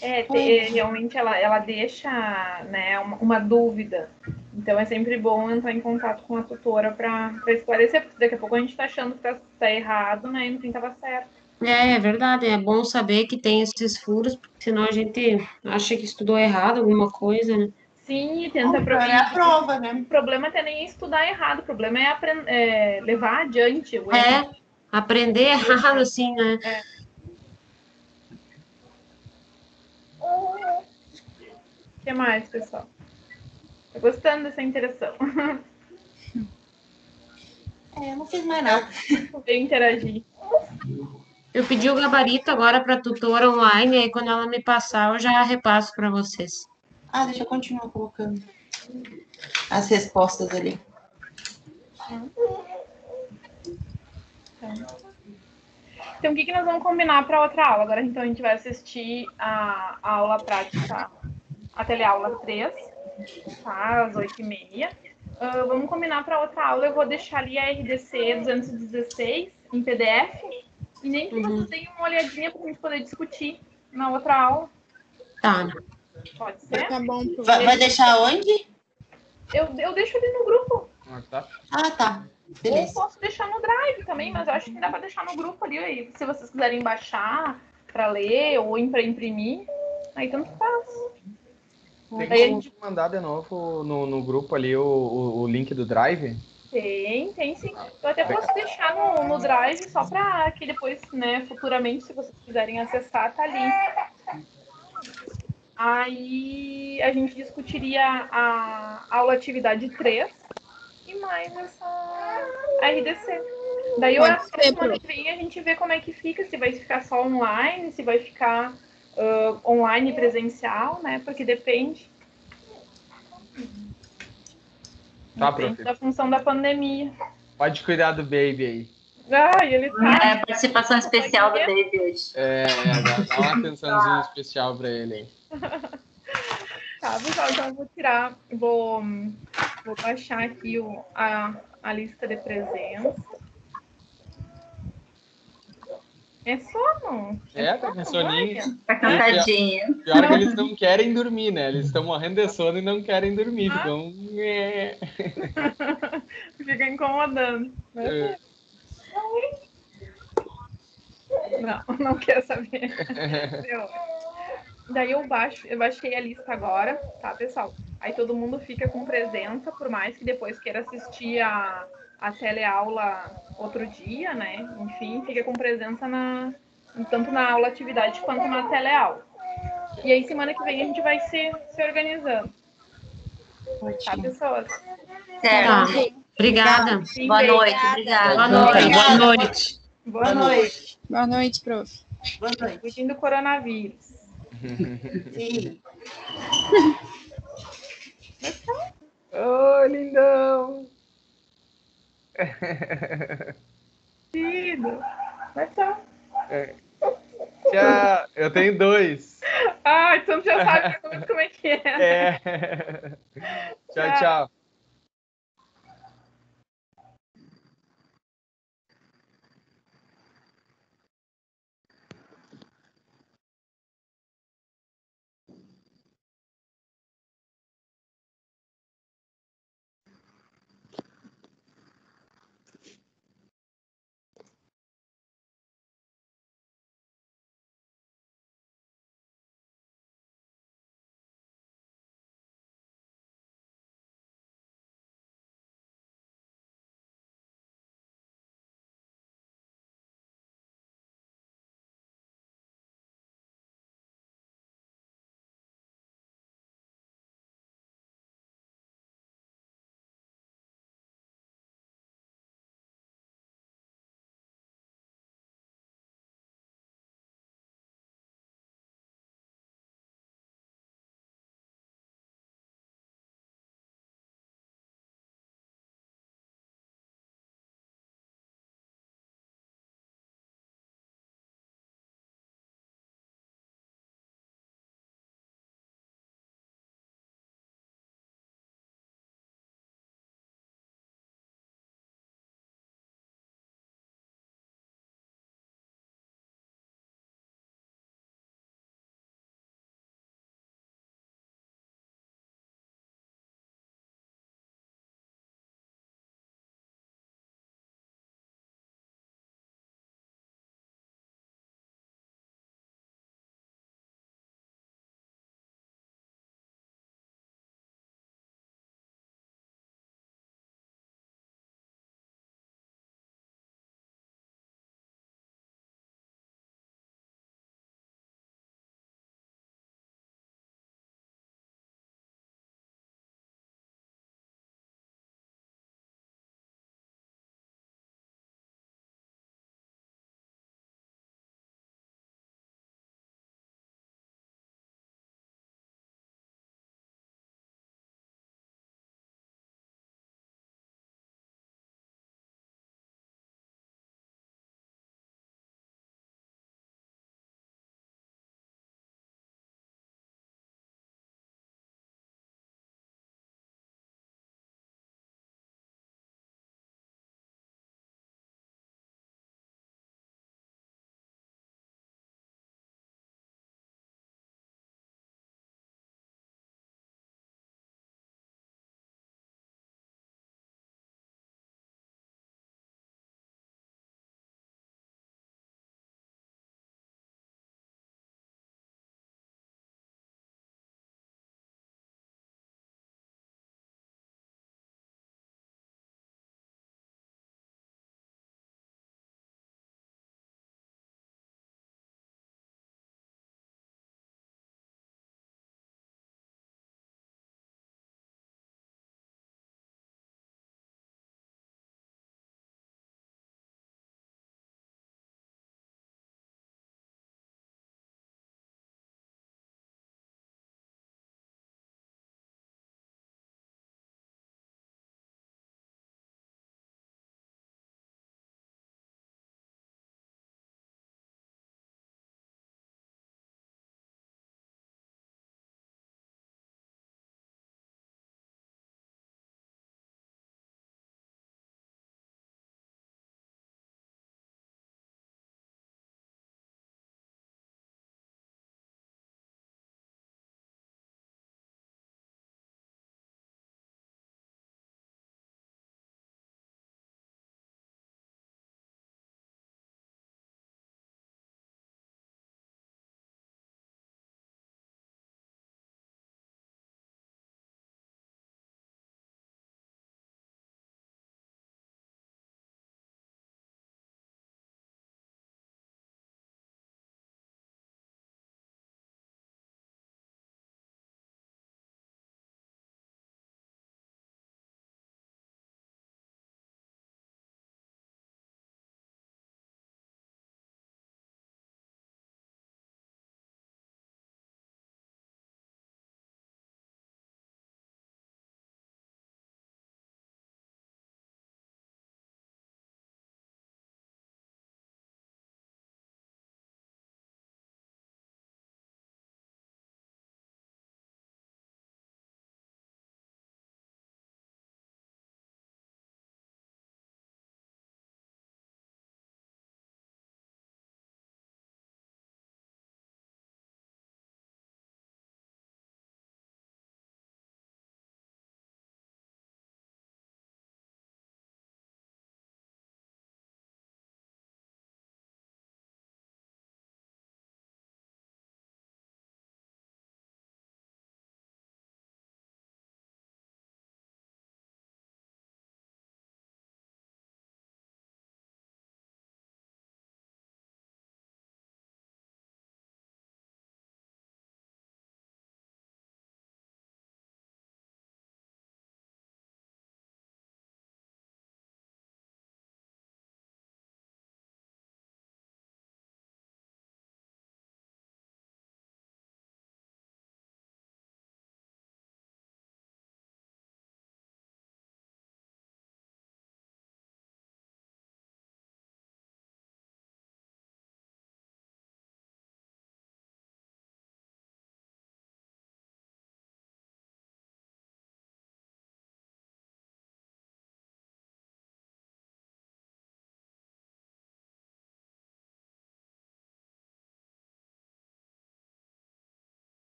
Realmente ela deixa, né, uma dúvida. Então, é sempre bom entrar em contato com a tutora para esclarecer, porque daqui a pouco a gente está achando que tá errado, né, e no fim estava certo. É verdade, é bom saber que tem esses furos, porque senão a gente acha que estudou errado alguma coisa, né? Sim, e tenta É a prova, né? O problema é nem estudar errado, o problema é levar adiante o erro. Aprender errado, assim, né? O que mais, pessoal? Tô gostando dessa interação. Eu não fiz mais nada. Vou interagir. Eu pedi o gabarito agora para a tutora online, e aí quando ela me passar, eu já repasso para vocês. Deixa eu continuar colocando as respostas ali. Então, o que nós vamos combinar para outra aula? Agora, então, a gente vai assistir a aula prática, a teleaula 3, tá? Às 8h30. Vamos combinar para outra aula. Eu vou deixar ali a RDC 216 em PDF. E nem que vocês deem uma olhadinha para a gente poder discutir na outra aula. Tá. Pode ser? Tá bom. Vai deixar onde? Eu deixo ali no grupo. Tá. Beleza. Ou posso deixar no Drive também, mas eu acho que dá para deixar no grupo ali. Aí, se vocês quiserem baixar para ler ou para imprimir, aí tanto faz. Tem como mandar de novo no grupo ali o link do Drive? Tem sim. Eu até posso deixar no Drive só para que depois, né, futuramente, se vocês quiserem acessar, tá ali. Aí a gente discutiria a aula atividade 3 e mais essa RDC. Daí a semana que vem a gente vê como é que fica, se vai ficar só online, se vai ficar online presencial, né? Porque depende. Depende da função da pandemia. Pode cuidar do baby aí. Ele tá. Participação especial do baby hoje. Dá uma atençãozinha especial para ele aí. Tá, pessoal, então eu vou tirar, vou baixar aqui a lista de presença. É sono. Tá com soninho. Tá cansadinho. Pior que eles não querem dormir, né? Eles estão morrendo de sono e não querem dormir. Ficam... Fica incomodando. Não quero saber. Daí eu baixei a lista agora, tá, pessoal? Aí todo mundo fica com presença, por mais que depois queira assistir a teleaula outro dia, né? Enfim, fica com presença tanto na aula atividade quanto na teleaula. E aí semana que vem a gente vai se organizando. Tá, pessoas? Certo. Tá. Obrigada. Boa noite, obrigada. Boa noite. Boa noite. Boa noite. Boa noite, prof. Boa noite. Cuidem do coronavírus. Sim. Oh, lindão! Lindo. Mas tchau. Tchau. Eu tenho 2. Então já sabe como é que é. Tchau, tchau.